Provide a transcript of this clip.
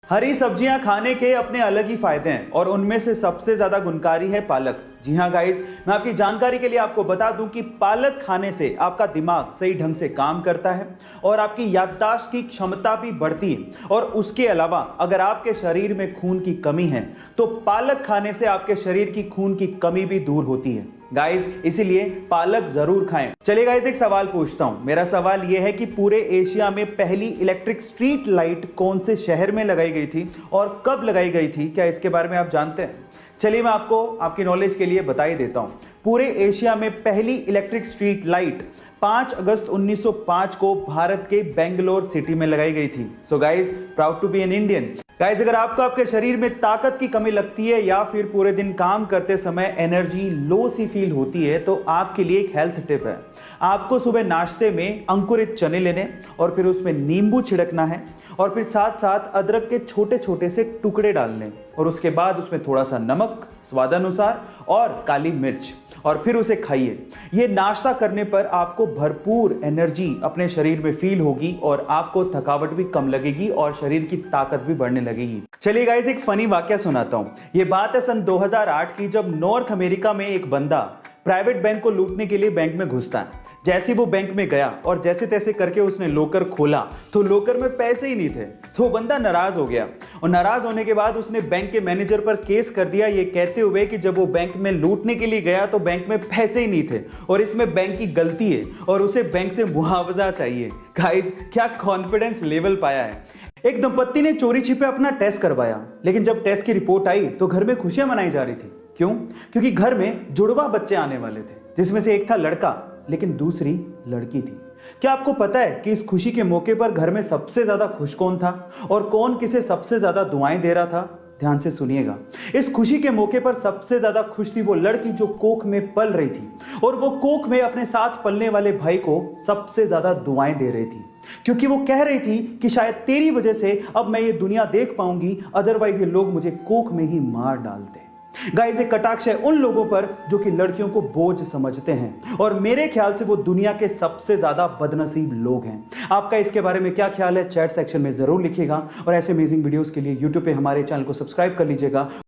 हरी सब्जियां खाने के अपने अलग ही फायदे हैं और उनमें से सबसे ज्यादा गुणकारी है पालक। जी हाँ गाइस, मैं आपकी जानकारी के लिए आपको बता दूं कि पालक खाने से आपका दिमाग सही ढंग से काम करता है और आपकी याददाश्त की क्षमता भी बढ़ती है। और उसके अलावा अगर आपके शरीर में खून की कमी है तो पालक खाने से आपके शरीर की खून की कमी भी दूर होती है गाइस, इसीलिए पालक जरूर खाएं। चलिए गाइस, एक सवाल पूछता हूं। मेरा सवाल यह है कि पूरे एशिया में पहली इलेक्ट्रिक स्ट्रीट लाइट कौन से शहर में लगाई गई थी और कब लगाई गई थी? क्या इसके बारे में आप जानते हैं? चलिए मैं आपको आपकी नॉलेज के लिए बता ही देता हूं। पूरे एशिया में पहली इलेक्ट्रिक स्ट्रीट लाइट 5 अगस्त 1905 को भारत के बेंगलोर सिटी में लगाई गई थी। So guys, proud to be an Indian. Guys, अगर आपको आपके शरीर में ताकत की कमी लगती है या फिर पूरे दिन काम करते समय एनर्जी लो सी फील होती है तो आपके लिए एक हेल्थ टिप है। आपको सुबह नाश्ते में अंकुरित चने लेने और फिर उसमें नींबू छिड़कना है और फिर साथ साथ अदरक के छोटे छोटे से टुकड़े डालने और उसके बाद उसमें थोड़ा सा नमक स्वादानुसार और काली मिर्च और फिर उसे खाइए। यह नाश्ता करने पर आपको भरपूर एनर्जी अपने शरीर में फील होगी और आपको थकावट भी कम लगेगी और शरीर की ताकत भी बढ़ने लगेगी। चलिए गाइस, एक फनी वाकया सुनाता हूं। यह बात है सन 2008 की, जब नॉर्थ अमेरिका में एक बंदा प्राइवेट बैंक को लूटने के लिए बैंक में घुसता है। जैसे वो बैंक में गया और जैसे तैसे करके उसने लॉकर खोला तो लॉकर में पैसे ही नहीं थे। तो वो बंदा नाराज हो गया और नाराज होने के बाद उसने बैंक के मैनेजर पर केस कर दिया, ये कहते हुए कि जब वो बैंक में लूटने के लिए गया तो बैंक में पैसे ही नहीं थे और इसमें बैंक की गलती है और उसे बैंक से मुआवजा चाहिए। गाइस, क्या कॉन्फिडेंस लेवल पाया है। एक दंपत्ति ने चोरी छिपे अपना टेस्ट करवाया, लेकिन जब टेस्ट की रिपोर्ट आई तो घर में खुशियां मनाई जा रही थी। क्यों? क्योंकि घर में जुड़वा बच्चे आने वाले थे, जिसमें से एक था लड़का लेकिन दूसरी लड़की थी। क्या आपको पता है कि इस खुशी के मौके पर घर में सबसे ज्यादा खुश कौन था और कौन किसे सबसे ज्यादा दुआएं दे रहा था? ध्यान से सुनिएगा। इस खुशी के मौके पर सबसे ज्यादा खुश थी वो लड़की जो कोख में पल रही थी और वो कोख में अपने साथ पलने वाले भाई को सबसे ज्यादा दुआएं दे रही थी, क्योंकि वो कह रही थी कि शायद तेरी वजह से अब मैं ये दुनिया देख पाऊंगी, अदरवाइज ये लोग मुझे कोख में ही मार डालते। गाइस, एक कटाक्ष है उन लोगों पर जो कि लड़कियों को बोझ समझते हैं और मेरे ख्याल से वो दुनिया के सबसे ज्यादा बदनसीब लोग हैं। आपका इसके बारे में क्या ख्याल है? चैट सेक्शन में जरूर लिखिएगा और ऐसे अमेजिंग वीडियोस के लिए यूट्यूब पे हमारे चैनल को सब्सक्राइब कर लीजिएगा।